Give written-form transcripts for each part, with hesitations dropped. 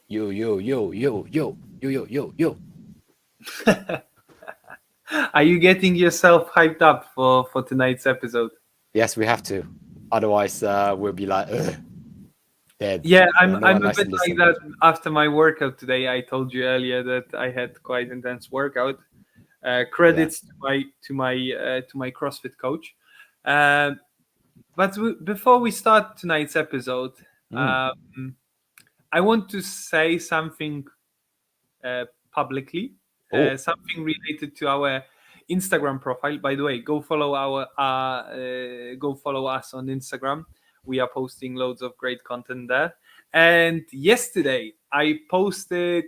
Yo, yo, yo, yo, yo, yo, yo, yo, yo. Are you getting yourself hyped up for tonight's episode? Yes, we have to. Otherwise, we'll be like, ugh, dead. Yeah, No, I'm no one I'm a likes bit to like listen. that after my workout today. I told you earlier that I had quite intense workout. Yeah. Credits to my CrossFit coach. Um, before we start tonight's episode, Mm. um, I want to say something uh, publicly, Oh, something related to our Instagram profile. By the way, go follow us on Instagram. We are posting loads of great content there. And yesterday I posted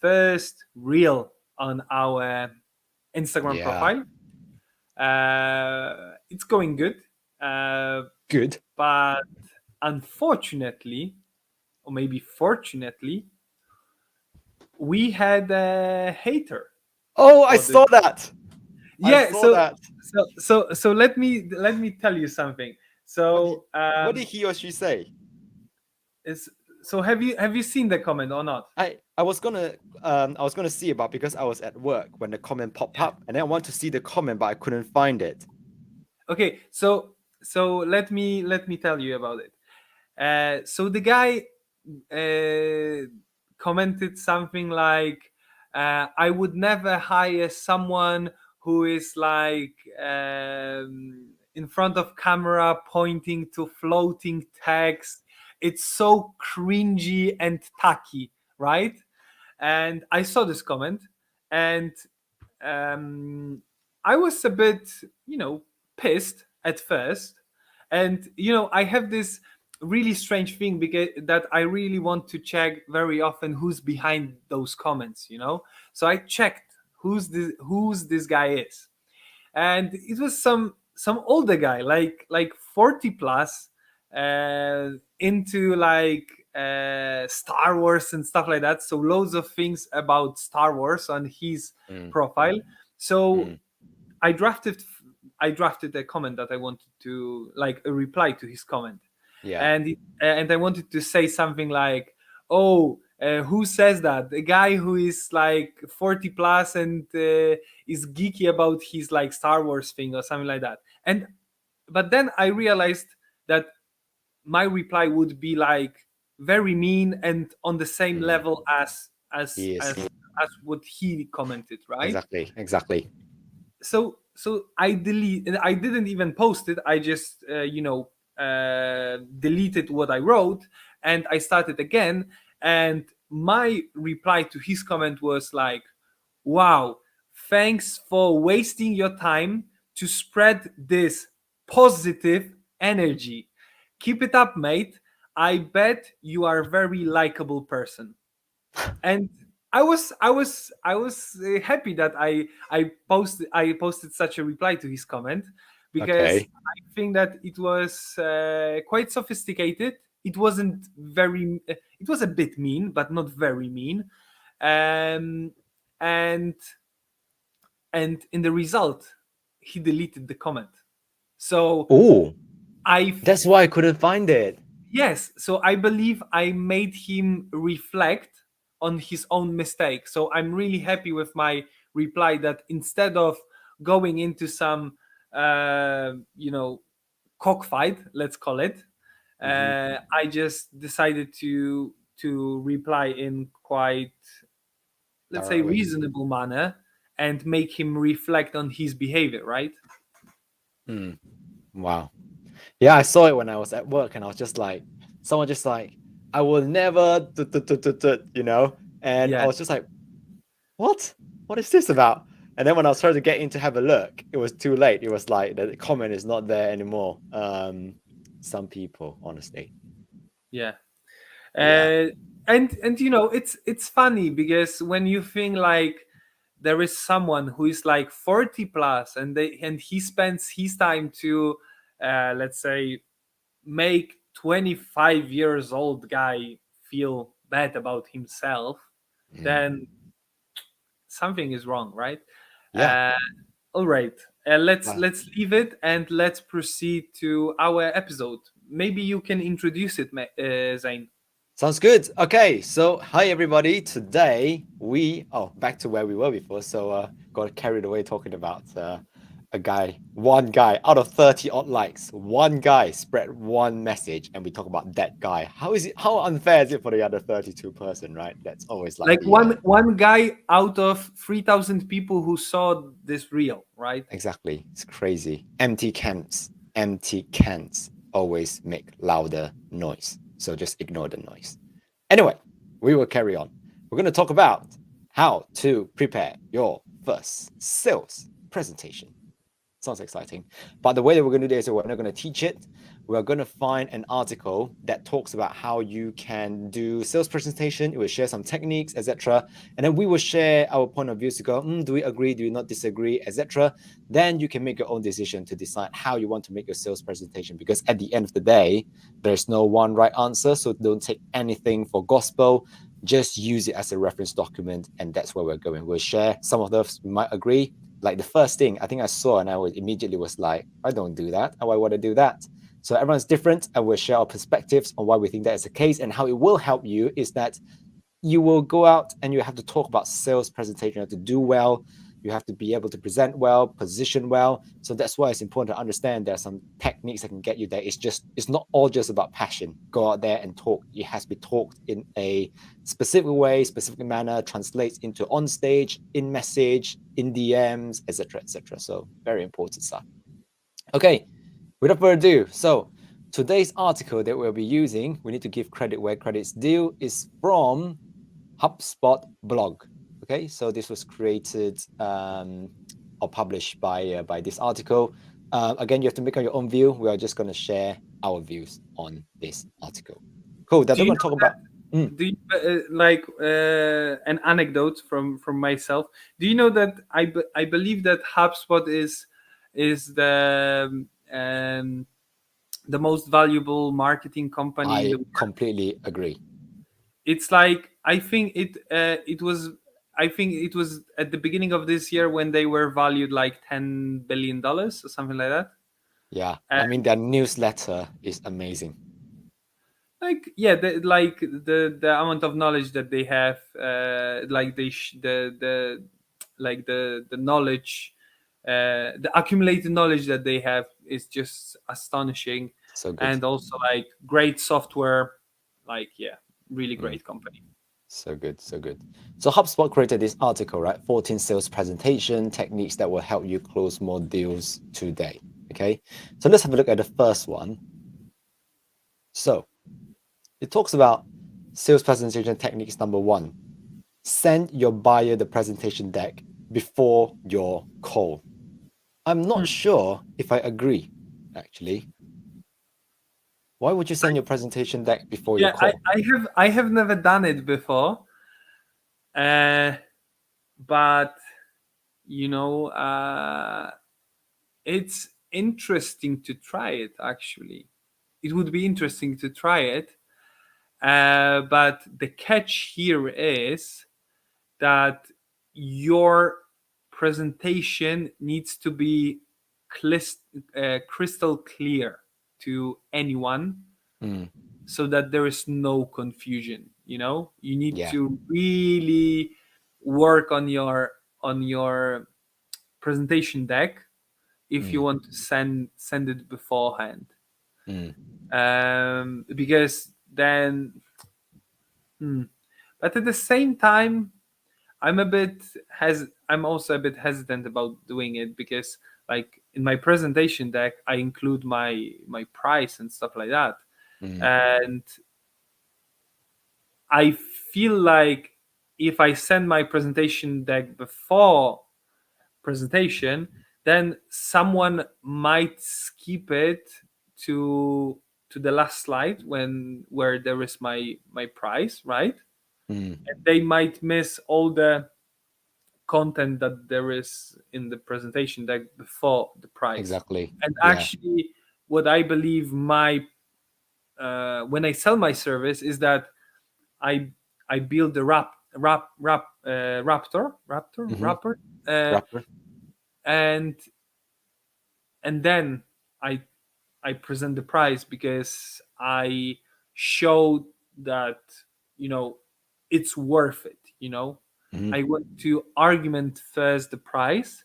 first reel on our Instagram yeah. profile. It's going good, uh, Good. but unfortunately, or maybe fortunately, we had a hater Oh, I for this. saw that. I Yeah, saw so that. let me tell you something. What did So what did he or she say? is so have you seen the comment or not? I was gonna see about because I was at work when the comment popped up, and then I want to see the comment, but I couldn't find it. Okay, so let me tell you about it. So the guy uh, commented something like, "I would never hire someone who is like in front of camera pointing to floating text. It's so cringy and tacky, right?" And I saw this comment, and um, I was a bit, pissed at first. And I have this really strange thing because that I really want to check very often who's behind those comments. So I checked who's this guy is, and it was some older guy, like 40 plus, into like Star Wars and stuff like that. So loads of things about Star Wars on his Mm, profile. So mm, I drafted I drafted a comment that I wanted to, like, a reply to his comment, yeah. and I wanted to say something like, "Oh, who says that? A guy who is like 40 plus and is geeky about his like Star Wars thing or something like that." And but then I realized that my reply would be like very mean and on the same Mm, level as he is. as as what he commented, right? Exactly. Exactly. So I didn't even post it. I just deleted what I wrote, and I started again. And my reply to his comment was like, "Wow, thanks for wasting your time to spread this positive energy. Keep it up, mate. I bet you are a very likable person." And I was happy that I posted such a reply to his comment, because Okay. I think that it was quite sophisticated. It wasn't very. It was a bit mean, but not very mean. Um, and and in the result, he deleted the comment. So Oh, I that's why I couldn't find it. Yes, so I believe I made him reflect on his own mistake. So I'm really happy with my reply, that instead of going into some, uh, you know, cockfight, let's call it, Hmm. I just decided to reply in quite, let's say, Thoroughly. reasonable manner, and make him reflect on his behavior, right? Hmm. Wow. Yeah, I saw it when I was at work, and I was just like, someone just like, I will never, and I Yeah. was just like, what? What is this about? And then when I was trying to get in to have a look, it was too late. It was like the comment is not there anymore. Some people, honestly. Yeah. Yeah. uh, and it's funny, because when you think like there is someone who is like 40 plus, and he spends his time to, let's say, make 25 years old guy feel bad about himself, Mm. then something is wrong, right? Yeah. uh, all right. let's Wow. let's leave it, and let's proceed to our episode. Maybe you can introduce it, Zane. Sounds good. Okay, so hi everybody. Today back to where we were before. Got carried away talking about one guy out of 30 odd likes, one guy spread one message, and we talk about that guy. How unfair is it for the other 32 person, right? That's always like Like the one guy out of 3,000 people who saw this reel, right? exactly. It's crazy. Empty cans always make louder noise. So just ignore the noise. Anyway, we will carry on. We're going to talk about how to prepare your first sales presentation. Sounds exciting. But the way that we're going to do this is we're not going to teach it. We're going to find an article that talks about how you can do sales presentation. It will share some techniques, etc. And then we will share our point of views to go, do we agree? Do we not disagree, etc. Then you can make your own decision to decide how you want to make your sales presentation. Because at the end of the day, there's no one right answer. So don't take anything for gospel. Just use it as a reference document. And that's where we're going. We'll share some of those we might agree. Like the first thing I think I saw, and I was immediately was like, I don't do that. How I want to do that. So everyone's different, and we'll share our perspectives on why we think that is the case, and how it will help you is that you will go out and you have to talk about sales presentation. You have to do well. You have to be able to present well, position well. So that's why it's important to understand there are some techniques that can get you there. It's not all just about passion. Go out there and talk. It has to be talked in a specific way, specific manner, translates into on stage, in message, in DMs, etc., etc. So very important stuff. Okay, without further ado, so today's article that we'll be using, we need to give credit where credit's due, is from HubSpot blog. Okay, so this was created or published by this article. Again, you have to make on your own view. We are just going to share our views on this article. Cool. That Do we're you going to talk about. do you, like an anecdote from myself? Do you know that I believe that HubSpot is the most valuable marketing company in the I world? completely agree. It's like I think it was at the beginning of this year when they were valued like $10 billion or something like that. Yeah, I And mean their newsletter is amazing. like yeah, the amount of knowledge that they have, like the like the knowledge, the accumulated knowledge that they have is just astonishing, So good. and also like great software, like yeah, really Mm. great company. So good, so good. So HubSpot created this article, right? 14 sales presentation techniques that will help you close more deals today. Okay. So let's have a look at the first one. So it talks about sales presentation techniques number one. Send your buyer the presentation deck before your call. I'm not Hmm. sure if I agree, actually. Why would you send your presentation deck before your Yeah, call? I have never done it before, uh, but you know, it's interesting to try it. Actually, it would be interesting to try it, but the catch here is that your presentation needs to be crystal clear to anyone Mm, so that there is no confusion. You need yeah. to really work on your presentation deck if you Mm, want to send it beforehand, mm, because then hmm. But at the same time, I'm also a bit hesitant about doing it because like in my presentation deck I include my price and stuff like that, mm, and I feel like if I send my presentation deck before presentation, then someone might skip it to to the last slide where there is my price, right? mm. And they might miss all the content that there is in the presentation deck before the price. Exactly. And Yeah. actually, what I believe my when I sell my service is that I I build the Mm-hmm. wrapper, uh, Rapper. and then I I present the price because I show that, you know, it's worth it, you know. Mhm. I want to argument first the price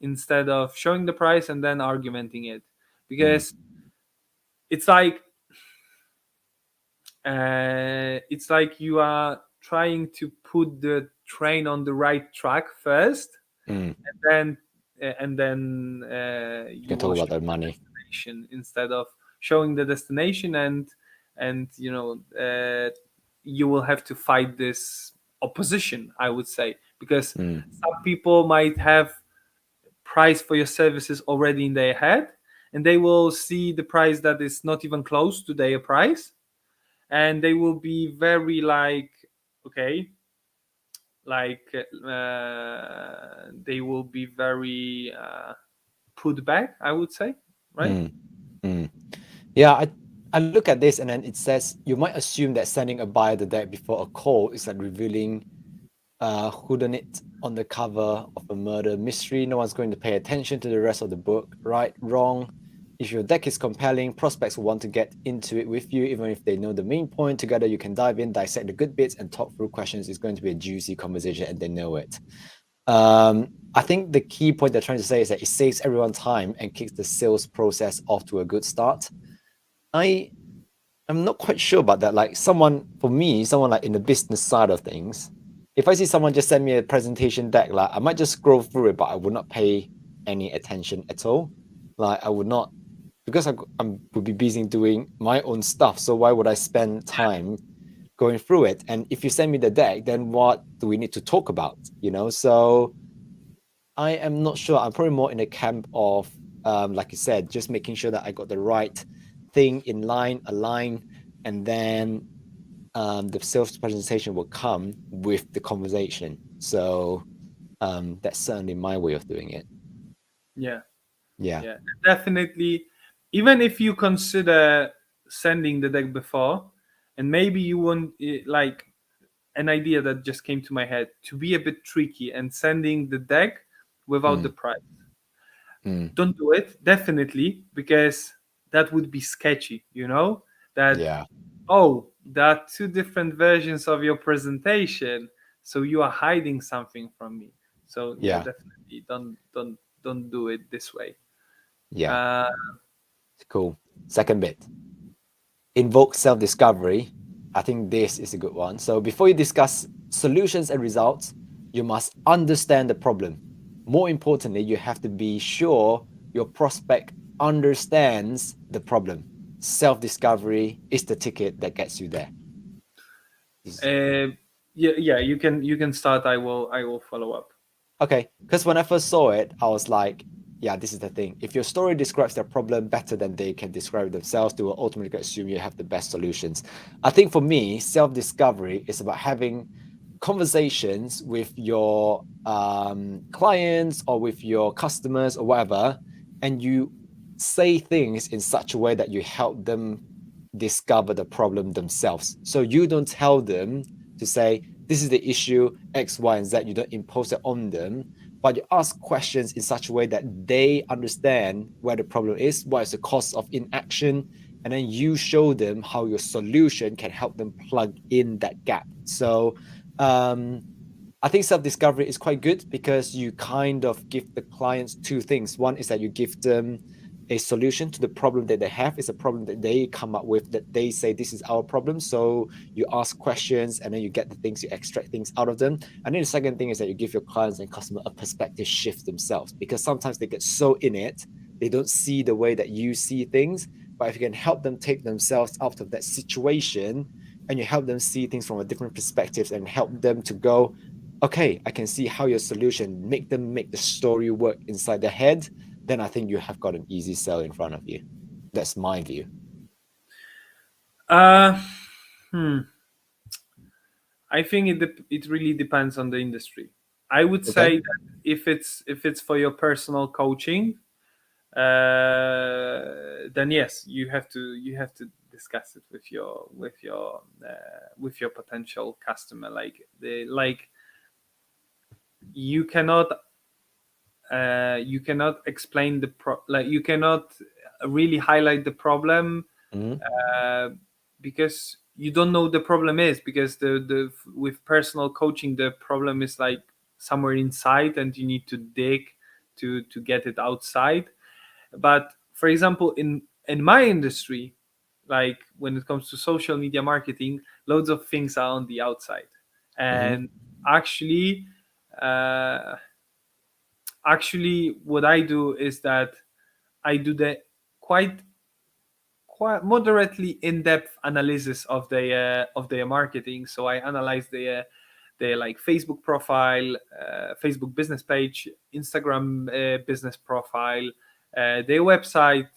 instead of showing the price and then argumenting it, Mm. because it's like you are trying to put the train on the right track first, Mm. and then You you can talk will about show the the money. destination instead of showing the destination, and you know, you will have to fight this opposition, I would say, because Mm. some people might have price for your services already in their head, and they will see the price that is not even close to their price, and they will be very like, okay, like they will be very put back, I would say, right? Mm. Mm. Yeah, I look at this and then it says you might assume that sending a buyer the deck before a call is like revealing whodunit on the cover of a murder mystery. No one's going to pay attention to the rest of the book. Right, wrong. If your deck is compelling, prospects will want to get into it with you, even if they know the main point. Together, you can dive in, dissect the good bits, and talk through questions. It's going to be a juicy conversation, and they know it. I think the key point they're trying to say is that it saves everyone time and kicks the sales process off to a good start. I'm not quite sure about that. Like someone, for me, someone like in the business side of things, if I see someone just send me a presentation deck, like I might just scroll through it, but I would not pay any attention at all. Like I would not, because I would be busy doing my own stuff. So why would I spend time going through it? And if you send me the deck, then what do we need to talk about? You know, so I am not sure. I'm probably more in the camp of, like you said, just making sure that I got the right thing in line, align, and then the sales presentation will come with the conversation. So that's certainly my way of doing it. Yeah, Yeah. yeah, definitely. Even if you consider sending the deck before, and maybe you want like an idea that just came to my head to be a bit tricky and sending the deck without the Mm, price. mm, Don't do it, definitely, because that would be sketchy, you know? That, yeah. oh, there are two different versions of your presentation, so you are hiding something from me. So yeah, Yeah. definitely don't do it this way. Yeah. Uh, Cool. Second bit, invoke self-discovery. I think this is a good one. So before you discuss solutions and results, you must understand the problem. More importantly, you have to be sure your prospect understands the problem. Self-discovery is the ticket that gets you there. Is- uh, yeah, yeah, you can start. I will follow up. Okay, because when I first saw it, I was like, yeah, this is the thing. If your story describes their problem better than they can describe it themselves, they will automatically assume you have the best solutions. I think for me, self-discovery is about having conversations with your clients or with your customers or whatever, and you say things in such a way that you help them discover the problem themselves. So you don't tell them to say, this is the issue, X, Y, and Z. You don't impose it on them, but you ask questions in such a way that they understand where the problem is, what is the cause of inaction, and then you show them how your solution can help them plug in that gap. So I think self-discovery is quite good because you kind of give the clients two things. One is that you give them a solution to the problem that they have. It's a problem that they come up with that they say this is our problem. So you ask questions and then you get the things, you extract things out of them. And then the second thing is that you give your clients and customer a perspective shift themselves because sometimes they get so in it, they don't see the way that you see things. But if you can help them take themselves out of that situation and you help them see things from a different perspective and help them to go, okay, I can see how your solution make them make the story work inside their head, then I think you have got an easy sell in front of you. That's my view. Uh, hmm. I think it really depends on the industry. I would Okay. say that if it's for your personal coaching, then yes, you have to discuss it with your potential customer. Like you cannot explain like you cannot really highlight the problem Mm-hmm. uh, because you don't know the problem is, because the with personal coaching the problem is like somewhere inside and you need to dig to get it outside. But for example, in my industry, like when it comes to social media marketing, loads of things are on the outside. Mm-hmm. And actually, uh, actually what I do is that I do the quite quite moderately in-depth analysis of their marketing. So I analyze their like Facebook profile, Facebook business page, Instagram business profile, their website.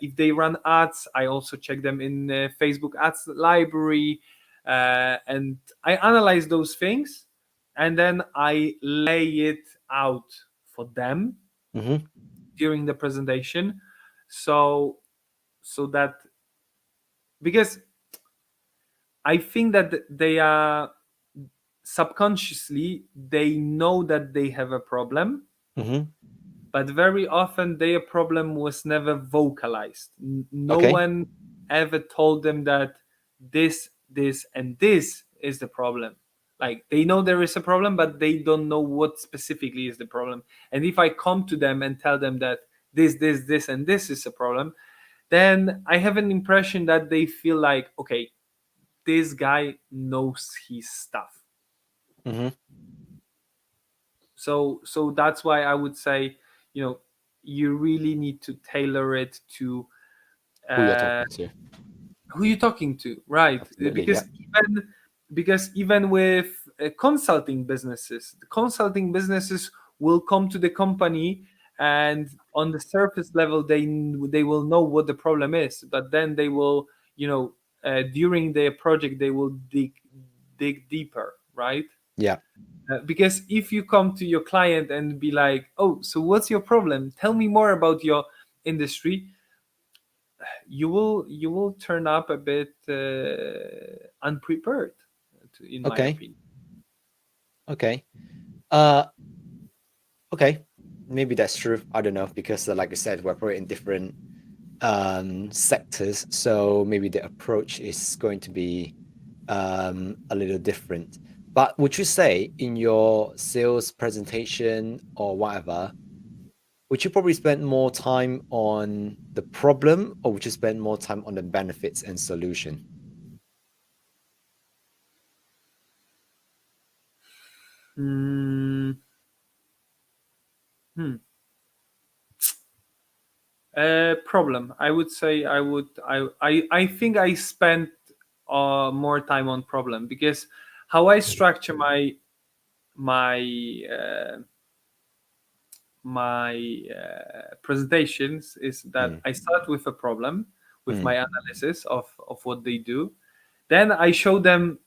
If they run ads, I also check them in Facebook ads library, and I analyze those things, and then I lay it out for them Mm-hmm. during the presentation. So so that, because I think that they are subconsciously, they know that they have a problem, Mm-hmm. but very often their problem was never vocalized. No Okay. one ever told them that this and this is the problem. Like they know there is a problem, but they don't know what specifically is the problem. And if I come to them and tell them that this and this is a problem, then I have an impression that they feel like, okay, this guy knows his stuff. Mm-hmm. So that's why I would say, you know, you really need to tailor it to Who you're uh, talking to? who you're talking to, right? Absolutely. Yeah. Because even with consulting businesses, the consulting businesses will come to the company, and on the surface level they will know what the problem is, but then they will, you know, during their project they will dig deeper, right? Yeah. Because if you come to your client and be like, oh, so what's your problem, tell me more about your industry, you will turn up a bit unprepared, in my Okay. opinion. Okay. Uh. Okay. Maybe that's true. I don't know because, like I said, we're probably in different sectors, so maybe the approach is going to be a little different. But would you say in your sales presentation or whatever, would you probably spend more time on the problem or would you spend more time on the benefits and solution? Hmm. Hmm. Problem. I would say I would. I think I spent more time on problem, because how I structure my uh, presentations is that Mm, I start with a problem, with mm, my analysis of what they do. Then I show them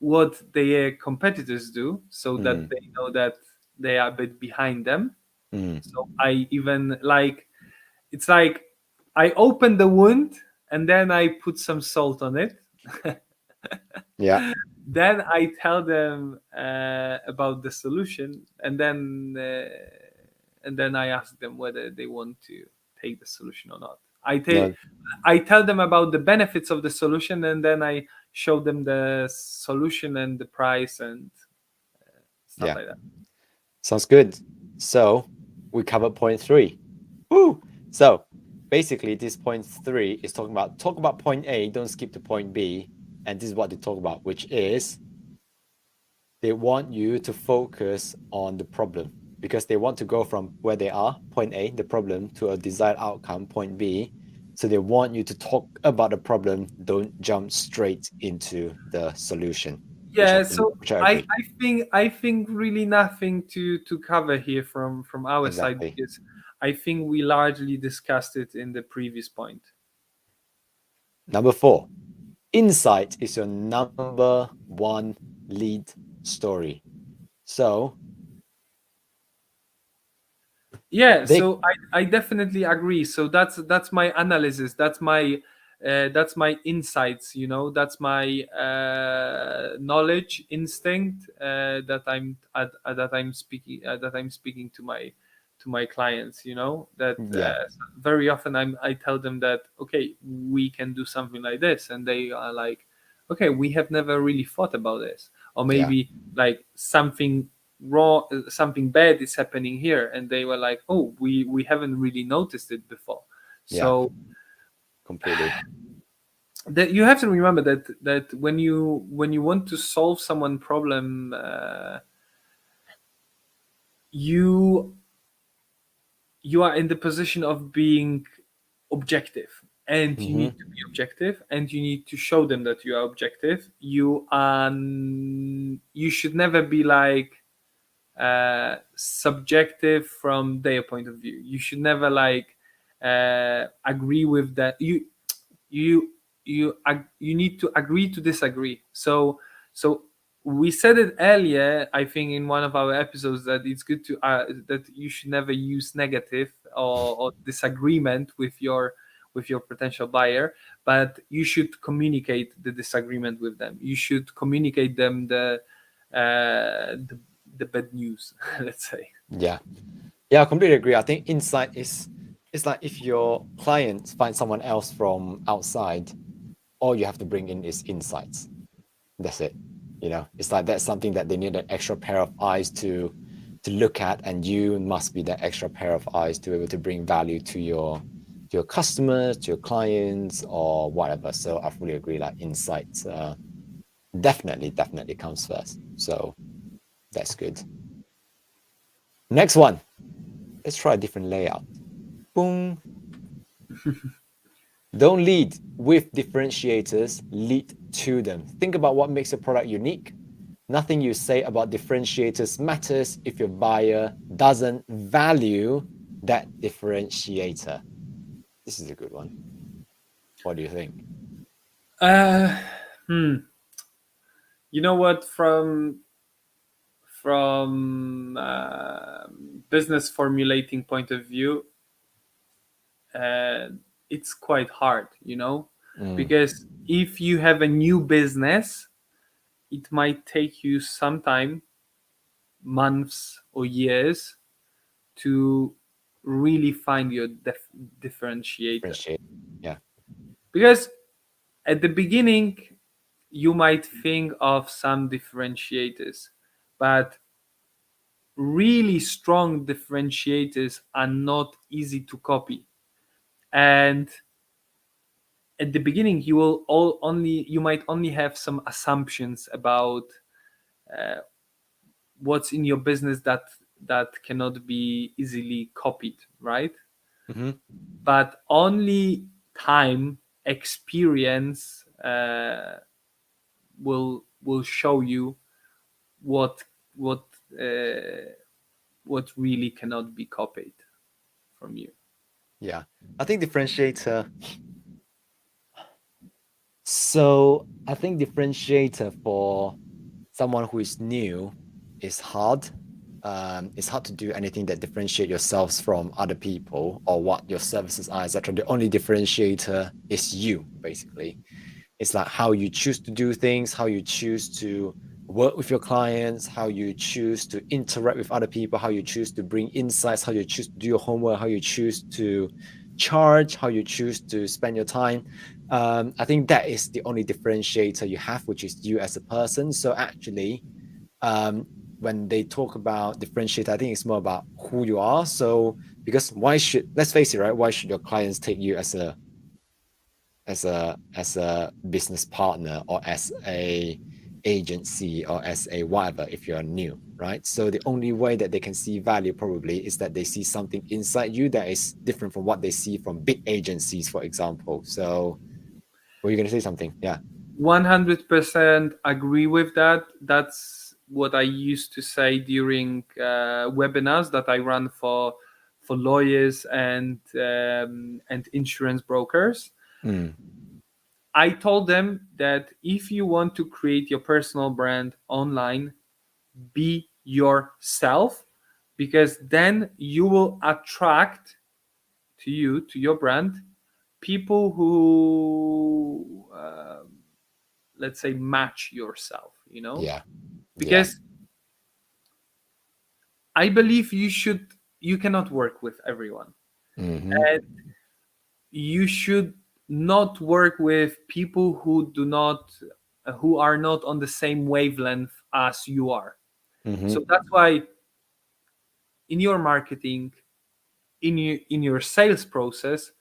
what their competitors do, so that mm, they know that they are a bit behind them. mm. So I even like, it's like I open the wound and then I put some salt on it. Yeah, Then I tell them about the solution, and then I ask them whether they want to take the solution or not. no, I tell them about the benefits of the solution, and then I show them the solution and the price and stuff yeah, like that. sounds good. So we covered point three. Woo! So basically, this point three is talk about point A, don't skip to point B, and this is what they talk about, which is they want you to focus on the problem because they want to go from where they are, point A, the problem, to a desired outcome, point B. So they want you to talk about the problem, don't jump straight into the solution, Yeah, so which I agree. I think really nothing to cover here from our side, Exactly. because I think we largely discussed it in the previous point. Number four, insight is your number one lead story. So Yeah, they, so I definitely agree. So that's my analysis, that's my insights, you know, that's my knowledge instinct, that I'm speaking to my clients, you know, that yeah, very often I tell them that, okay, we can do something like this, and they are like, okay, we have never really thought about this, or Yeah. maybe like something wrong, something bad is happening here, and they were like, oh, we haven't really noticed it before. Yeah. So Completely. that you have to remember that when you want to solve someone problem, you you are in the position of being objective, and you Mm-hmm. need to be objective, and you need to show them that you are objective. You should never be like subjective from their point of view. You should never like agree with that. You you need to agree to disagree. So we said it earlier, I think, in one of our episodes, that it's good to that you should never use negative or disagreement with your potential buyer, but you should communicate the disagreement with them. You should communicate them uh, the, the bad news, let's say. Yeah. Yeah, I completely agree. I think insight is it's like if your clients find someone else from outside, all you have to bring in is insights. That's it. It's like that's something that they need an extra pair of eyes to look at, and you must be that extra pair of eyes to be able to bring value to your customers, to your clients, or whatever. So I fully agree. Like insights, definitely comes first. So that's good. Next one. Let's try a different layout. Boom. Don't lead with differentiators, lead to them. Think about what makes your product unique. Nothing you say about differentiators matters if your buyer doesn't value that differentiator. This is a good one. What do you think? uh, you know what, from business formulating point of view, uh, it's quite hard, Mm, because if you have a new business, it might take you some time, months or years, to really find your differentiator. differentiate. Yeah. Because at the beginning, you might think of some differentiators, but really strong differentiators are not easy to copy. And at the beginning, you might only have some assumptions about uh, what's in your business that cannot be easily copied, right? Mm-hmm. But only time, experience will show you what what uh, what really cannot be copied from you. Yeah. I think differentiator. So I think differentiator for someone who is new is hard. It's hard to do anything that differentiate yourselves from other people or what your services are, etc. The only differentiator is you, basically. It's like how you choose to do things, how you choose to work with your clients, how you choose to interact with other people, how you choose to bring insights, how you choose to do your homework, how you choose to charge, how you choose to spend your time. I think that is the only differentiator you have, which is you as a person. So actually, um, when they talk about differentiator, I think it's more about who you are. So because let's face it, right? Why should your clients take you as a business partner or as a agency or as a whatever if you're new, right? So the only way that they can see value probably is that they see something inside you that is different from what they see from big agencies, for example. So were you going to say something? Yeah. 100% agree with that. That's what I used to say during webinars that I run for lawyers and insurance brokers. Mm, I told them that if you want to create your personal brand online, be yourself, because then you will attract to your brand, people who let's say match yourself, yeah. Yeah. because I believe you cannot work with everyone, Mm-hmm. and you should not work with people who do not who are not on the same wavelength as you are. Mm-hmm. So that's why in your marketing, in your sales process,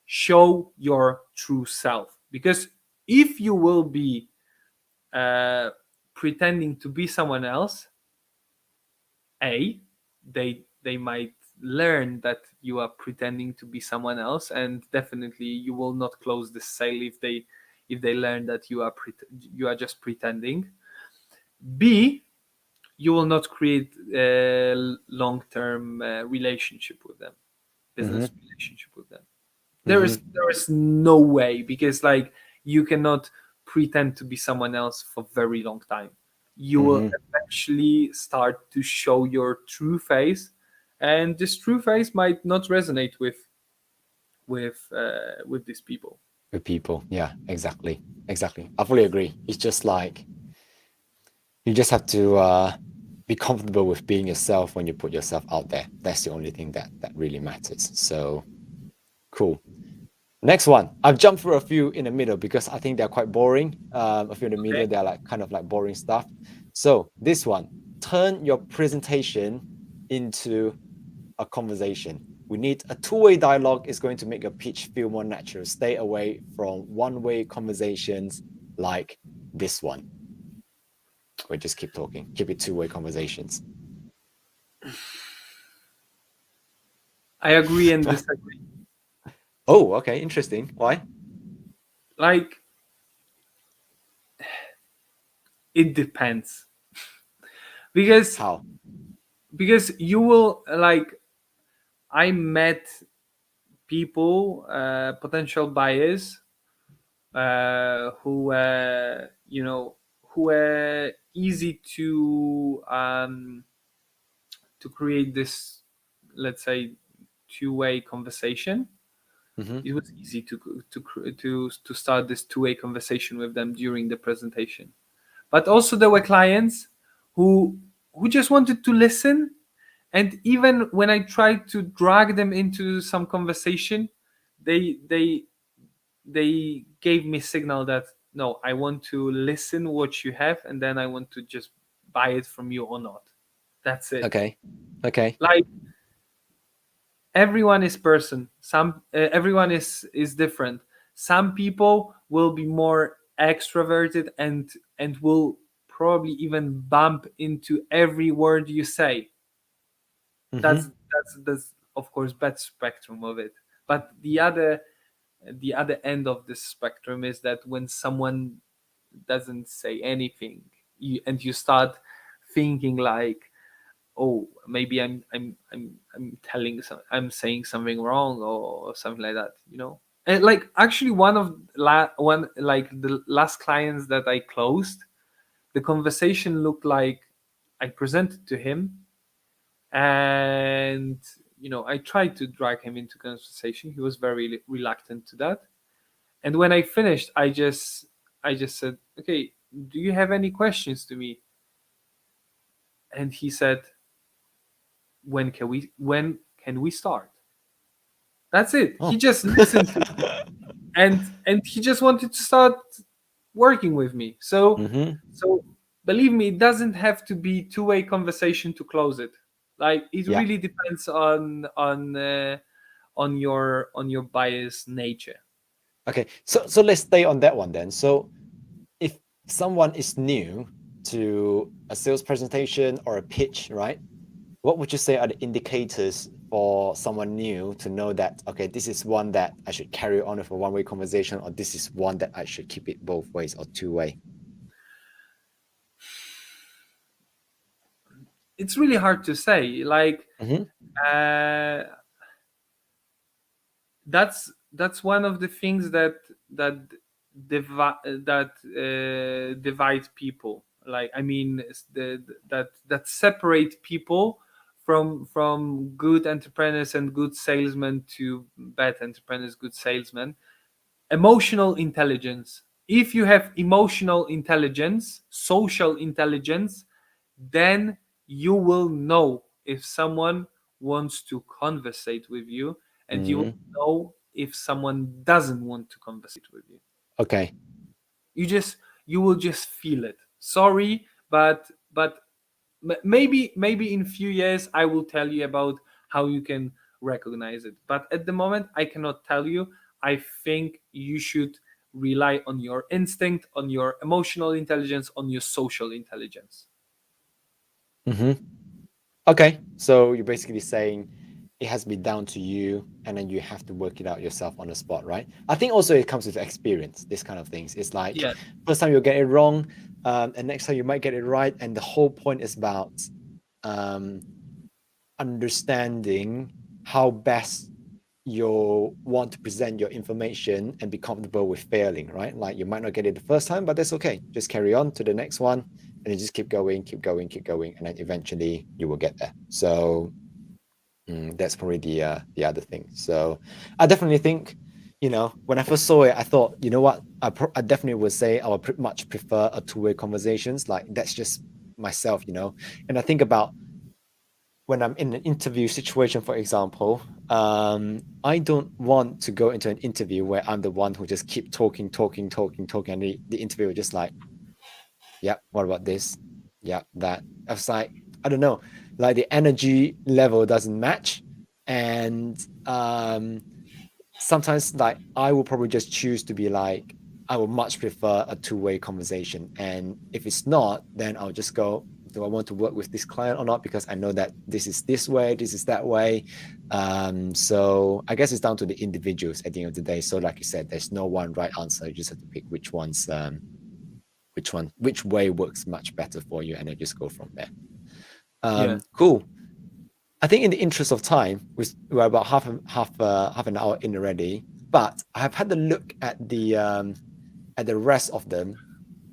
show your true self. Because if you will be uh, pretending to be someone else, a they might learn that you are pretending to be someone else, and definitely you will not close the sale if they learn that you are just pretending. B, you will not create a long-term relationship with them, Mm-hmm. business relationship with them. Mm-hmm. There is no way, because like you cannot pretend to be someone else for very long time. You will Mm-hmm. eventually start to show your true face, and this true face might not resonate with these people. With people. Yeah, exactly. Exactly. I fully agree. It's just like you just have to be comfortable with being yourself when you put yourself out there. That's the only thing that really matters. So cool. Next one. I've jumped through a few in the middle because I think they're quite boring. A few in the middle, Okay. they're like kind of like boring stuff. So this one, turn your presentation into a conversation. We need a two-way dialogue is going to make your pitch feel more natural. Stay away from one-way conversations like this one. We just keep talking. Keep it two-way conversations. I agree and disagree. Oh, okay, interesting. Why? Like, it depends. because How? because you will like, I met people, potential buyers, who who were easy to create this, let's say, two-way conversation. Mm-hmm. It was easy to start this two-way conversation with them during the presentation. But also there were clients who just wanted to listen, and even when I tried to drag them into some conversation, they they they gave me signal that no, I want to listen what you have, and then I want to just buy it from you or not. That's it. Okay. Okay. Like, everyone is person, everyone is different. Some people will be more extroverted and will probably even bump into every word you say. Mm-hmm. That's of course bad spectrum of it. But the other end of this spectrum is that when someone doesn't say anything, and you start thinking like, oh, maybe I'm saying something wrong, or something like that, and like, actually, one like the last clients that I closed, the conversation looked like I presented to him, and I tried to drag him into conversation. He was very reluctant to that, and when I finished, I just said, okay, do you have any questions to me? And he said, when can we start? That's it. He Oh. just listened to me, and he just wanted to start working with me. So Mm-hmm. so believe me, it doesn't have to be two-way conversation to close it. Like, it Yeah. really depends on your buyer's nature. Okay. So let's stay on that one then. So if someone is new to a sales presentation or a pitch, right? What would you say are the indicators for someone new to know that, okay, this is one that I should carry on with a one-way conversation, or this is one that I should keep it both ways or two-way? It's really hard to say. Like, Mm-hmm. uh, that's one of the things that divide people. Like, I mean, that separate people from good entrepreneurs and good salesmen to bad entrepreneurs, good salesmen. Emotional intelligence. If you have emotional intelligence, social intelligence, then you will know if someone wants to conversate with you, and you Mm-hmm. will know if someone doesn't want to conversate with you. Okay. You just you will just feel it. Sorry, but maybe in few years I will tell you about how you can recognize it, but at the moment I cannot tell you. I think you should rely on your instinct, on your emotional intelligence, on your social intelligence. Hmm. Okay, so you're basically saying it has to be down to you, and then you have to work it out yourself on the spot, right? I think also it comes with experience. This kind of things. It's like Yeah, first time you'll get it wrong, and next time you might get it right. And the whole point is about um, understanding how best you want to present your information and be comfortable with failing, right? Like you might not get it the first time, but that's okay. Just carry on to the next one, and then just keep going, keep going, keep going, and then eventually you will get there. So that's probably the other thing. So I definitely think, when I first saw it, I thought, you know what, I definitely would say I would much prefer a two-way conversations. Like that's just myself. And I think about when I'm in an interview situation, for example, I don't want to go into an interview where I'm the one who just keep talking, talking, talking, talking, and the interviewer just like, yeah, what about this? Yeah, that. I was like, I don't know, like the energy level doesn't match. And sometimes like I will probably just choose to be like, I would much prefer a two-way conversation. And if it's not, then I'll just go, do I want to work with this client or not? Because I know that this is this way, this is that way. So I guess it's down to the individuals at the end of the day. So like you said, there's no one right answer. You just have to pick which way works much better for you, and then just go from there. yeah. Cool. I think in the interest of time, we're about half an hour in already, but I have had a look at the rest of them,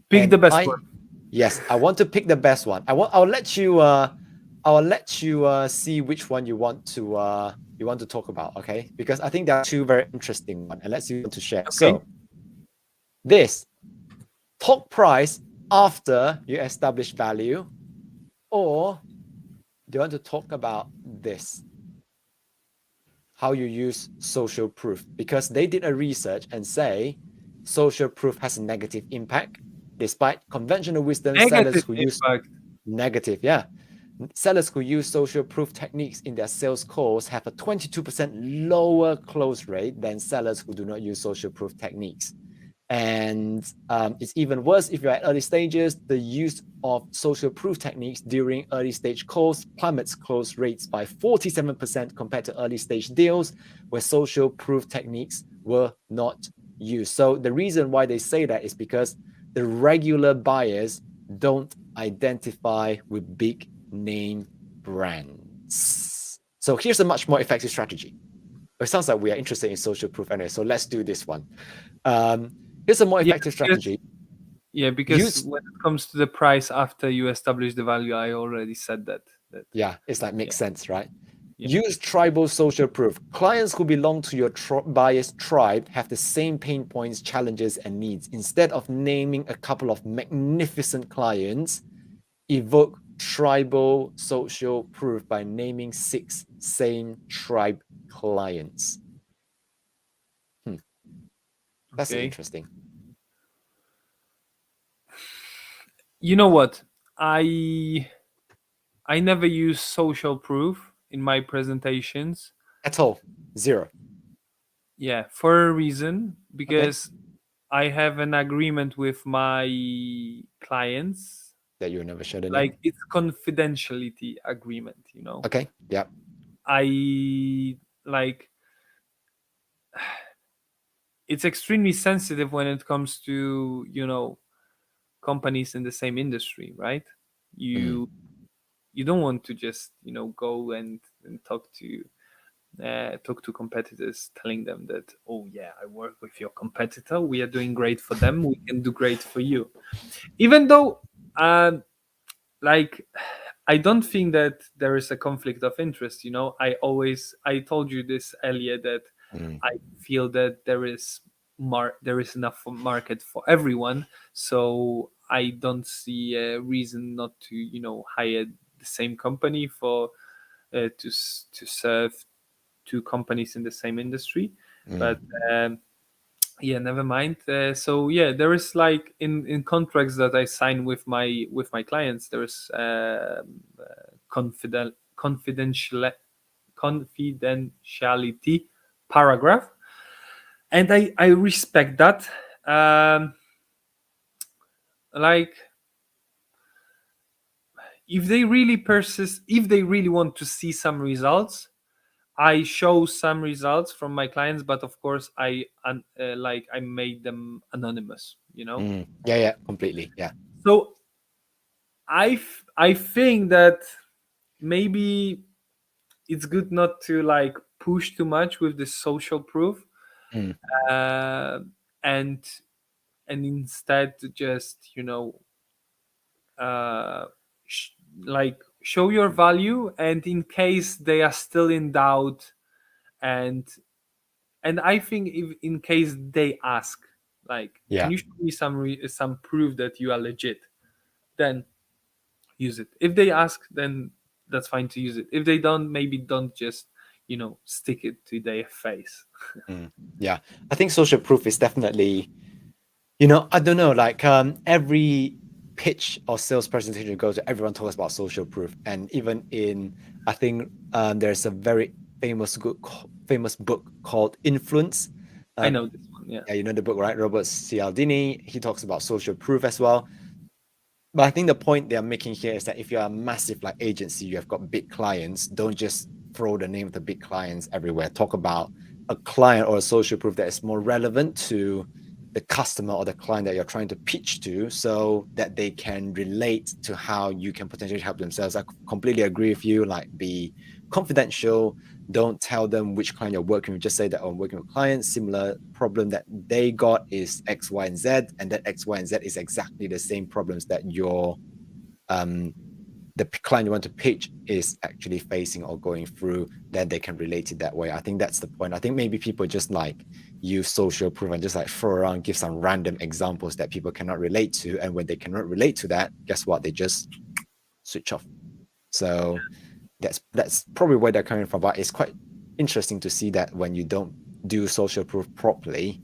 Pick and the best one. yes, I want to pick the best one. I'll let you see which one you want to talk about, okay? Because I think there are two very interesting ones, and let's see what to share. Okay. So this talk price after you establish value, or do you want to talk about this? How you use social proof, because they did a research and say social proof has a negative impact despite conventional wisdom. Sellers Negative who use impact. negative, yeah, sellers who use social proof techniques in their sales calls have a 22% lower close rate than sellers who do not use social proof techniques. And it's even worse if you're at early stages. The use of social proof techniques during early stage calls plummets close rates by 47% compared to early stage deals where social proof techniques were not used. So the reason why they say that is because the regular buyers don't identify with big name brands. So here's a much more effective strategy. It sounds like we are interested in social proof anyway, so let's do this one. Here's a more Yeah, effective because, strategy. because Use, when it comes to the price after you establish the value, I already said that. yeah, it's like Yeah, makes sense, right? yeah. Use tribal social proof. Clients who belong to your buyer's tribe have the same pain points, challenges, and needs. Instead of naming a couple of magnificent clients, evoke tribal social proof by naming 6 same tribe clients. That's Okay. interesting. You know what? I never use social proof in my presentations. At all. Zero. Yeah, for a reason, Okay. because I have an agreement with my clients. That you never share the name. Like it's confidentiality agreement. Okay. Yeah. I like it's extremely sensitive when it comes to, companies in the same industry, right? Mm. You don't want to just, go and talk to competitors, telling them that, oh yeah, I work with your competitor, we are doing great for them, we can do great for you, even though like I don't think that there is a conflict of interest. I told you this earlier, that Mm. I feel that there is enough market for everyone, so I don't see a reason not to hire the same company for to serve two companies in the same industry. But Mm. um, yeah, never mind. So yeah, there is like in contracts that I sign with my clients, there is confidential confidentiality paragraph, and I respect that. Um, like if they really persist, if they really want to see some results, I show some results from my clients, but of course like I made them anonymous, you know. Yeah, yeah, completely. Yeah. So I think that maybe it's good not to like push too much with the social proof, Mm, uh, and instead just uh, sh- like show your value, and in case they are still in doubt, and I think if in case they ask, like, can yeah. you show me some proof that you are legit, then use it. If they ask, then that's fine to use it. If they don't, maybe don't just stick it to their face. Yeah. I think social proof is definitely, I don't know, like every pitch or sales presentation you go to, everyone talks about social proof. And even in, I think there's a very famous book called Influence. I Uh, know this one. Yeah, yeah, you know the book, right? Robert Cialdini, he talks about social proof as well. But I think the point they're making here is that if you're a massive like agency, you have got big clients, don't just throw the name of the big clients everywhere. Talk about a client or a social proof that is more relevant to the customer or the client that you're trying to pitch to so that they can relate to how you can potentially help themselves. I completely agree with you. Like, be confidential. Don't tell them which client you're working with. Just say that I'm working with clients. Similar problem that they got is X, Y, and Z, and that X, Y, and Z is exactly the same problems that your the client you want to pitch is actually facing or going through. Then they can relate it that way. I think that's the point. I think maybe people just like use social proof and just like throw around, give some random examples that people cannot relate to, and when they cannot relate to that, guess what? They just switch off. So that's probably where they're coming from. But it's quite interesting to see that when you don't do social proof properly,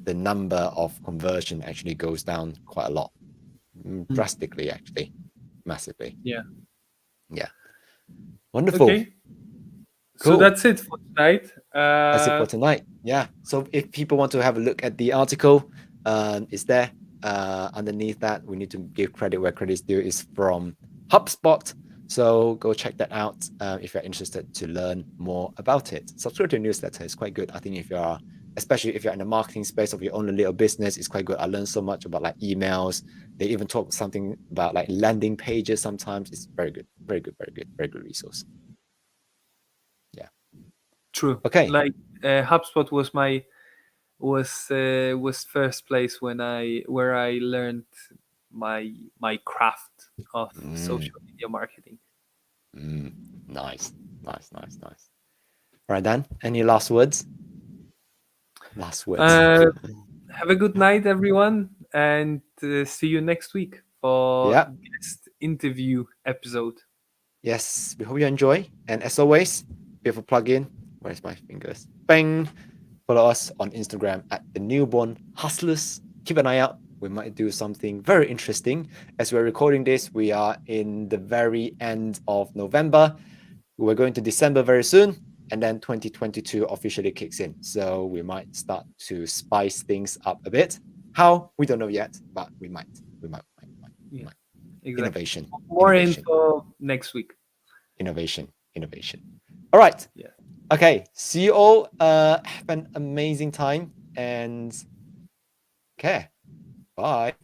the number of conversion actually goes down quite a lot, drastically, actually, massively. yeah. Yeah, wonderful, Okay, so cool. that's it for tonight. That's it for tonight. Yeah. So if people want to have a look at the article, it's there. Underneath that, we need to give credit where credit is due. Is from HubSpot. So go check that out if you're interested to learn more about it. Subscribe to the newsletter. It's quite good. I think if you are, especially if you're in the marketing space of your own little business, it's quite good. I learned so much about like emails. They even talk something about like landing pages sometimes. It's very good. Very good. Very good. Very good resource. Yeah. True. Okay. Like HubSpot was first place where I learned my craft of Mm. social media marketing. Mm, nice, nice, nice, nice. All right, Dan. Any last words? Last words. Uh, have a good night, everyone, and see you next week for Yeah. guest interview episode. Yes. We hope you enjoy. And as always, beautiful plug-in. Where's my fingers? Bang. Follow us on Instagram at the Newborn Hustlers. Keep an eye out. We might do something very interesting. As we're recording this, we are in the very end of November. We're going to December very soon, and then 2022 officially kicks in. So we might start to spice things up a bit. How? We don't know yet, but we might. We might. We Yeah, might. exactly. Innovation. More Innovation. info next week. Innovation. Innovation. All right. Yeah. Okay. See you all. Have an amazing time and care. Bye.